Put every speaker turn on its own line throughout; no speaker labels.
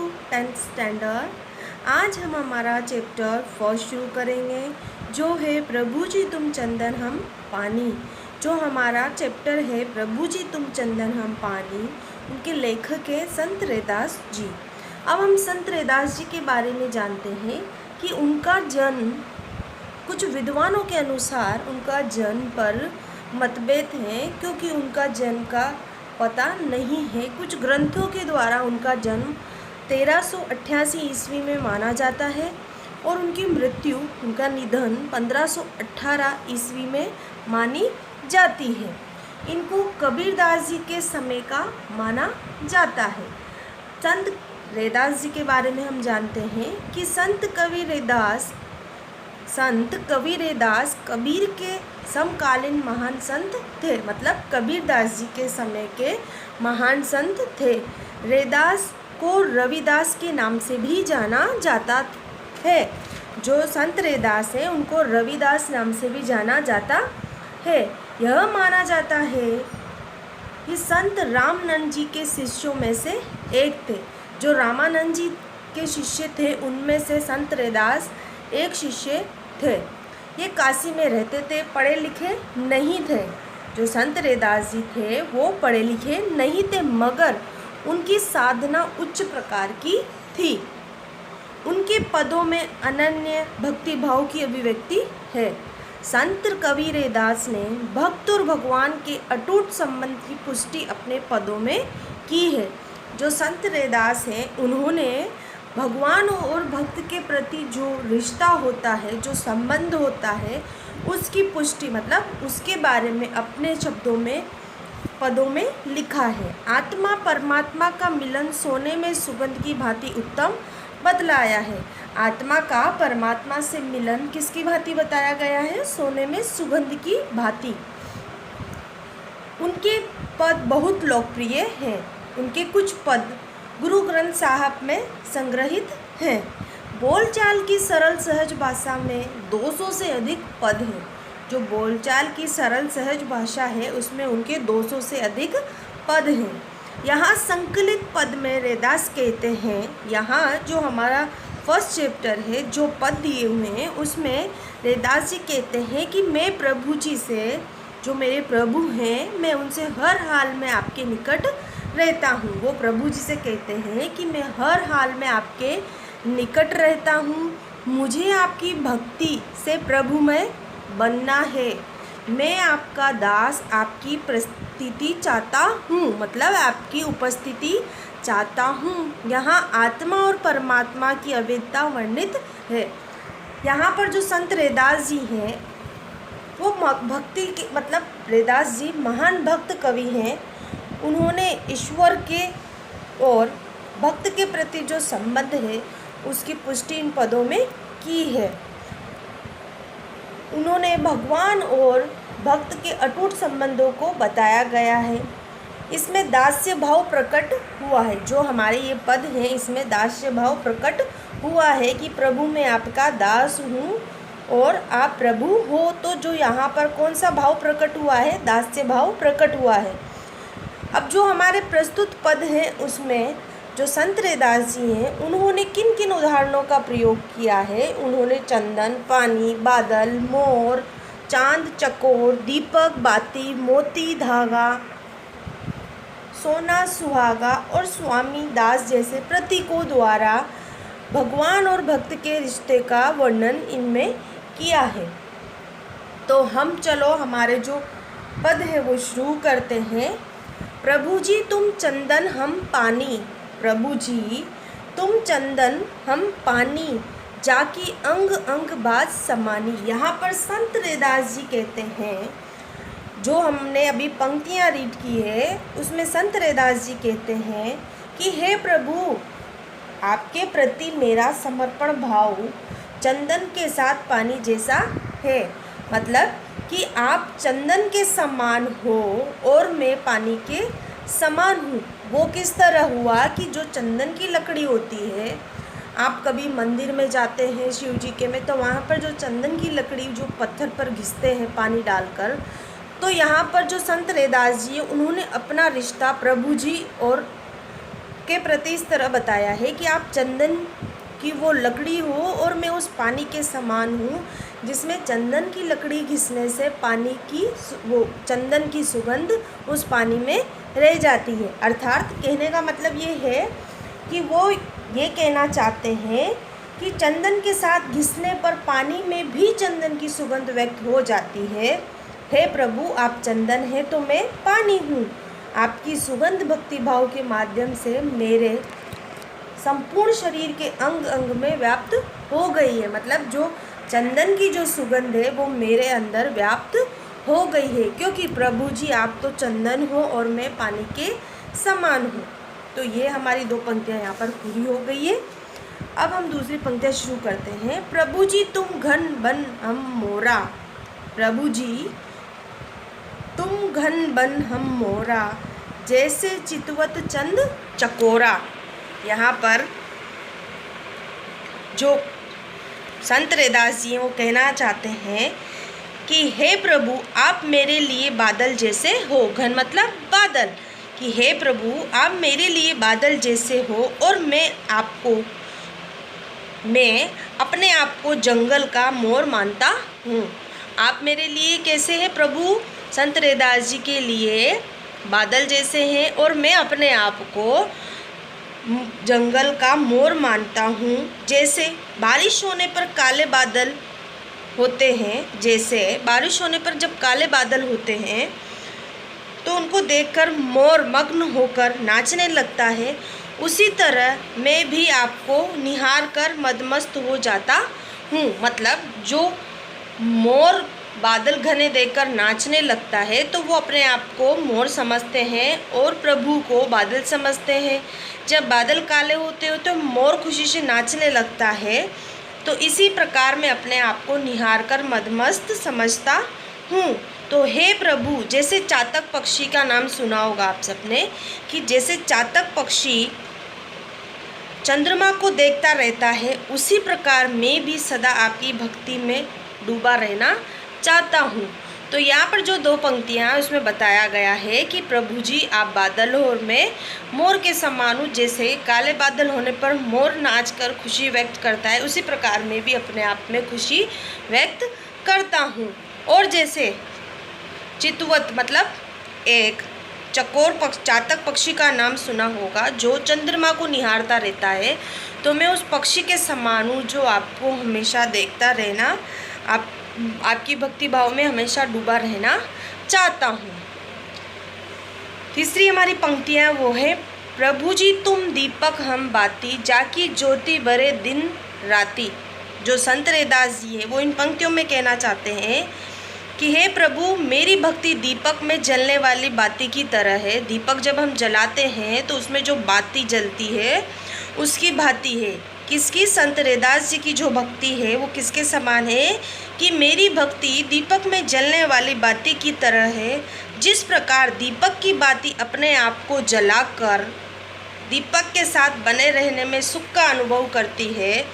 10th standard. आज हम हमारा चैप्टर फर्स्ट शुरू करेंगे जो है प्रभु जी तुम चंदन हम पानी। जो हमारा चैप्टर है प्रभु जी तुम चंदन हम पानी, उनके लेखक है संत रैदास जी। अब हम संत रैदास जी के बारे में जानते हैं कि उनका जन्म, कुछ विद्वानों के अनुसार उनका जन्म पर मतभेद है क्योंकि उनका जन्म का पता नहीं है। कुछ ग्रंथों के द्वारा उनका जन्म 1388 ईस्वी में माना जाता है और उनकी मृत्यु, उनका निधन 1518 ईस्वी में मानी जाती है। इनको कबीरदास जी के समय का माना जाता है। संत रैदास जी के बारे में हम जानते हैं कि संत कवि रैदास कबीर के समकालीन महान संत थे, मतलब कबीरदास जी के समय के महान संत थे। रैदास को रविदास के नाम से भी जाना जाता है। जो संत रैदास है उनको रविदास नाम से भी जाना जाता है। यह माना जाता है कि संत रामानंद जी के शिष्यों में से एक थे। जो रामानंद जी के शिष्य थे उनमें से संत रैदास एक शिष्य थे। ये काशी में रहते थे, पढ़े लिखे नहीं थे। जो संत रैदास जी थे वो पढ़े लिखे नहीं थे, मगर उनकी साधना उच्च प्रकार की थी। उनके पदों में अनन्य भक्ति भाव की अभिव्यक्ति है। संत कवि रैदास ने भक्त और भगवान के अटूट संबंध की पुष्टि अपने पदों में की है। जो संत रैदास हैं उन्होंने भगवान और भक्त के प्रति जो रिश्ता होता है, जो संबंध होता है, उसकी पुष्टि, मतलब उसके बारे में अपने शब्दों में, पदों में लिखा है। आत्मा परमात्मा का मिलन सोने में सुगंध की भांति उत्तम बतलाया है। आत्मा का परमात्मा से मिलन किसकी भांति बताया गया है? सोने में सुगंध की भांति। उनके पद बहुत लोकप्रिय हैं। उनके कुछ पद गुरु ग्रंथ साहब में संग्रहित हैं। बोलचाल की सरल सहज भाषा में 200 से अधिक पद हैं। जो बोलचाल की सरल सहज भाषा है उसमें उनके 200 से अधिक पद हैं। यहाँ संकलित पद में रैदास कहते हैं, यहाँ जो हमारा फर्स्ट चैप्टर है, जो पद दिए हुए हैं उसमें रैदास जी कहते हैं कि मैं प्रभु जी से, जो मेरे प्रभु हैं, मैं उनसे हर हाल में आपके निकट रहता हूँ। वो प्रभु जी से कहते हैं कि मैं हर हाल में आपके निकट रहता हूँ। मुझे आपकी भक्ति से प्रभु में बनना है। मैं आपका दास आपकी उपस्थिति चाहता हूँ, मतलब आपकी उपस्थिति चाहता हूँ। यहाँ आत्मा और परमात्मा की अवेदता वर्णित है। यहाँ पर जो संत रैदास जी हैं वो भक्ति के, मतलब रैदास जी महान भक्त कवि हैं। उन्होंने ईश्वर के और भक्त के प्रति जो संबंध है उसकी पुष्टि इन पदों में की है। उन्होंने भगवान और भक्त के अटूट संबंधों को बताया गया है। इसमें दास्य भाव प्रकट हुआ है। जो हमारे ये पद हैं इसमें दास्य भाव प्रकट हुआ है कि प्रभु मैं आपका दास हूँ और आप प्रभु हो। तो जो यहाँ पर कौन सा भाव प्रकट हुआ है? दास्य भाव प्रकट हुआ है। अब जो हमारे प्रस्तुत पद हैं उसमें जो संत रैदास जी हैं उन्होंने किन किन उदाहरणों का प्रयोग किया है? उन्होंने चंदन, पानी, बादल, मोर, चांद, चकोर, दीपक, बाती, मोती, धागा, सोना, सुहागा और स्वामी दास जैसे प्रतीकों द्वारा भगवान और भक्त के रिश्ते का वर्णन इनमें किया है। तो हम चलो हमारे जो पद है वो शुरू करते हैं। प्रभु जी तुम चंदन हम पानी, प्रभु जी तुम चंदन हम पानी, जाकी अंग अंग बात समानी। यहाँ पर संत रैदास जी कहते हैं, जो हमने अभी पंक्तियाँ रीड की है उसमें संत रैदास जी कहते हैं कि हे प्रभु, आपके प्रति मेरा समर्पण भाव चंदन के साथ पानी जैसा है। मतलब कि आप चंदन के समान हो और मैं पानी के समान हूँ। वो किस तरह हुआ कि जो चंदन की लकड़ी होती है, आप कभी मंदिर में जाते हैं शिव जी के में, तो वहाँ पर जो चंदन की लकड़ी जो पत्थर पर घिसते हैं पानी डालकर, तो यहाँ पर जो संत रैदास जी उन्होंने अपना रिश्ता प्रभु जी और के प्रति इस तरह बताया है कि आप चंदन की वो लकड़ी हो और मैं उस पानी के समान हूँ जिसमें चंदन की लकड़ी घिसने से पानी की वो चंदन की सुगंध उस पानी में रह जाती है। अर्थात कहने का मतलब ये है कि वो ये कहना चाहते हैं कि चंदन के साथ घिसने पर पानी में भी चंदन की सुगंध व्यक्त हो जाती है। हे प्रभु, आप चंदन हैं तो मैं पानी हूँ। आपकी सुगंध भक्ति भाव के माध्यम से मेरे संपूर्ण शरीर के अंग अंग में व्याप्त हो गई है। मतलब जो चंदन की जो सुगंध है वो मेरे अंदर व्याप्त हो गई है, क्योंकि प्रभु जी आप तो चंदन हो और मैं पानी के समान हूँ। तो ये हमारी 2 पंक्तियाँ यहाँ पर पूरी हो गई है। अब हम दूसरी पंक्तियाँ शुरू करते हैं। प्रभु जी तुम घन बन हम मोरा, प्रभु जी तुम घन बन हम मोरा, जैसे चितवत चंद चकोरा। यहाँ पर जो संत रैदास जी वो कहना चाहते हैं कि हे प्रभु आप मेरे लिए बादल जैसे हो। घन मतलब बादल, कि हे प्रभु आप मेरे लिए बादल जैसे हो और मैं अपने आप को जंगल का मोर मानता हूँ। आप मेरे लिए कैसे हैं प्रभु? संत रैदास जी के लिए बादल जैसे हैं और मैं अपने आप को जंगल का मोर मानता हूँ। जैसे बारिश होने पर काले बादल होते हैं, जैसे बारिश होने पर जब काले बादल होते हैं तो उनको देखकर मोर मग्न होकर नाचने लगता है, उसी तरह मैं भी आपको निहार कर मदमस्त हो जाता हूँ। मतलब जो मोर बादल घने देखकर नाचने लगता है तो वो अपने आप को मोर समझते हैं और प्रभु को बादल समझते हैं। जब बादल काले होते हो तो मोर खुशी से नाचने लगता है। तो इसी प्रकार मैं अपने आप को निहार कर मदमस्त समझता हूँ। तो हे प्रभु, जैसे चातक पक्षी का नाम सुना होगा आप सबने, कि जैसे चातक पक्षी चंद्रमा को देखता रहता है, उसी प्रकार मैं भी सदा आपकी भक्ति में डूबा रहना चाहता हूँ। तो यहाँ पर जो 2 पंक्तियाँ हैं उसमें बताया गया है कि प्रभु जी आप बादल हो और मैं मोर के समान हूँ। जैसे काले बादल होने पर मोर नाचकर खुशी व्यक्त करता है, उसी प्रकार मैं भी अपने आप में खुशी व्यक्त करता हूँ। और जैसे चितवत मतलब एक चकोर चातक पक्षी का नाम सुना होगा जो चंद्रमा को निहारता रहता है, तो मैं उस पक्षी के समान हूँ जो आपको हमेशा देखता रहना, आपकी भक्ति भाव में हमेशा डूबा रहना चाहता हूँ। तीसरी हमारी पंक्तियाँ वो है, प्रभु जी तुम दीपक हम बाती, जाकी ज्योति बरे दिन राती। जो संत रैदास जी है वो इन पंक्तियों में कहना चाहते हैं कि हे प्रभु मेरी भक्ति दीपक में जलने वाली बाती की तरह है। दीपक जब हम जलाते हैं तो उसमें जो बाती जलती है उसकी भांति है। किसकी? संत रैदास जी की जो भक्ति है वो किसके समान है कि मेरी भक्ति दीपक में जलने वाली बाती की तरह है। जिस प्रकार दीपक की बाती अपने आप को जलाकर दीपक के साथ बने रहने में सुख का अनुभव करती है,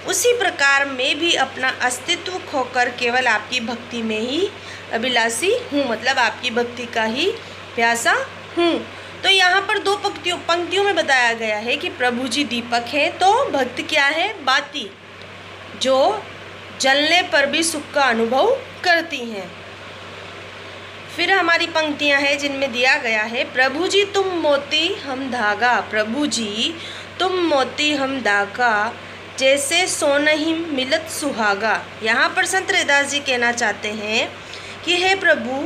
उसी प्रकार मैं भी अपना अस्तित्व खोकर केवल आपकी भक्ति में ही अभिलाषी हूँ। मतलब आपकी भक्ति का ही प्यासा हूँ। तो यहाँ पर 2 पंक्तियों में बताया गया है कि प्रभु जी दीपक हैं तो भक्त क्या है? बाती, जो जलने पर भी सुख का अनुभव करती हैं। फिर हमारी पंक्तियाँ हैं जिनमें दिया गया है, प्रभु जी तुम मोती हम धागा, प्रभु जी तुम मोती हम धागा, जैसे सोनहि मिलत सुहागा। यहाँ पर संत रैदास जी कहना चाहते हैं कि हे प्रभु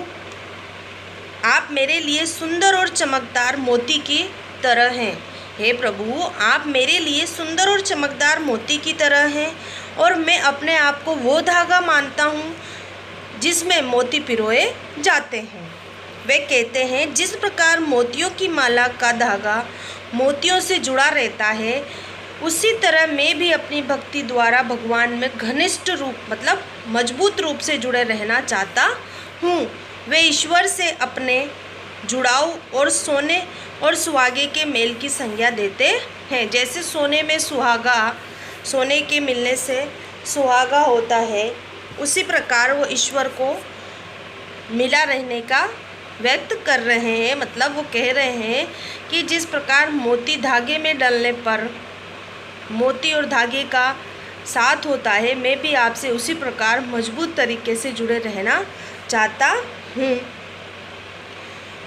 आप मेरे लिए सुंदर और चमकदार मोती की तरह हैं। हे प्रभु आप मेरे लिए सुंदर और चमकदार मोती की तरह हैं और मैं अपने आप को वो धागा मानता हूँ जिसमें मोती पिरोए जाते हैं। वे कहते हैं जिस प्रकार मोतियों की माला का धागा मोतियों से जुड़ा रहता है, उसी तरह मैं भी अपनी भक्ति द्वारा भगवान में घनिष्ठ रूप मतलब मजबूत रूप से जुड़े रहना चाहता हूँ। वे ईश्वर से अपने जुड़ाव और सोने और सुहागे के मेल की संज्ञा देते हैं। जैसे सोने में सुहागा, सोने के मिलने से सुहागा होता है, उसी प्रकार वो ईश्वर को मिला रहने का व्यक्त कर रहे हैं, मतलब वो कह रहे हैं कि जिस प्रकार मोती धागे में डलने पर मोती और धागे का साथ होता है, मैं भी आपसे उसी प्रकार मजबूत तरीके से जुड़े रहना चाहता हूँ।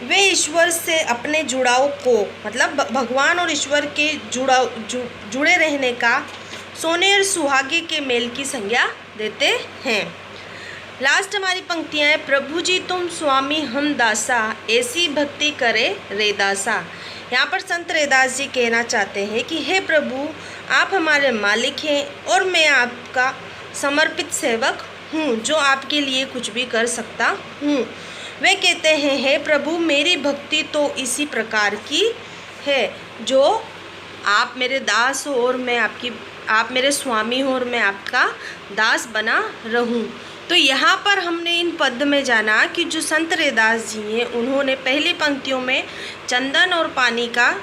वे ईश्वर से अपने जुड़ाव को, मतलब भगवान और ईश्वर के जुड़े रहने का सोने और सुहागे के मेल की संज्ञा देते हैं। लास्ट हमारी पंक्तियाँ हैं, प्रभु जी तुम स्वामी हम दासा, ऐसी भक्ति करे रेदासा। यहाँ पर संत रैदास जी कहना चाहते हैं कि हे प्रभु, आप हमारे मालिक हैं और मैं आपका समर्पित सेवक हूँ, जो आपके लिए कुछ भी कर सकता हूँ। वे कहते हैं, हे प्रभु, मेरी भक्ति तो इसी प्रकार की है, जो आप मेरे दास हो और मैं आप मेरे स्वामी हो और मैं आपका दास बना रहूं। तो यहाँ पर हमने इन पद में जाना कि जो संत रैदास जी हैं, उन्होंने पहली पंक्तियों में चंदन और पानी का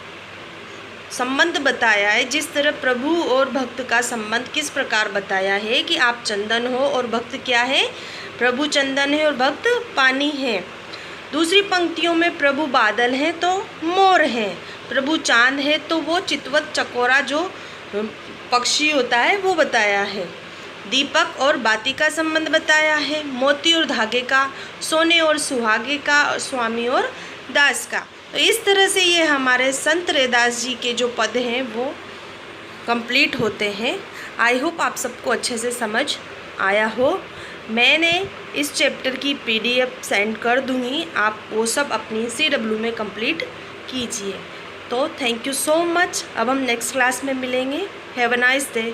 संबंध बताया है। जिस तरह प्रभु और भक्त का संबंध किस प्रकार बताया है कि आप चंदन हो और भक्त क्या है, प्रभु चंदन है और भक्त पानी है। दूसरी पंक्तियों में प्रभु बादल हैं तो मोर हैं, प्रभु चांद है तो वो चितवत चकोरा जो पक्षी होता है वो बताया है। दीपक और बाती का संबंध बताया है, मोती और धागे का, सोने और सुहागे का, स्वामी और दास का। तो इस तरह से ये हमारे संत रैदास जी के जो पद हैं वो कंप्लीट होते हैं। आई होप आप सबको अच्छे से समझ आया हो। मैंने इस चैप्टर की PDF सेंड कर दूँगी, आप वो सब अपनी CW में कंप्लीट कीजिए। तो थैंक यू सो मच। अब हम नेक्स्ट क्लास में मिलेंगे। Have a nice day.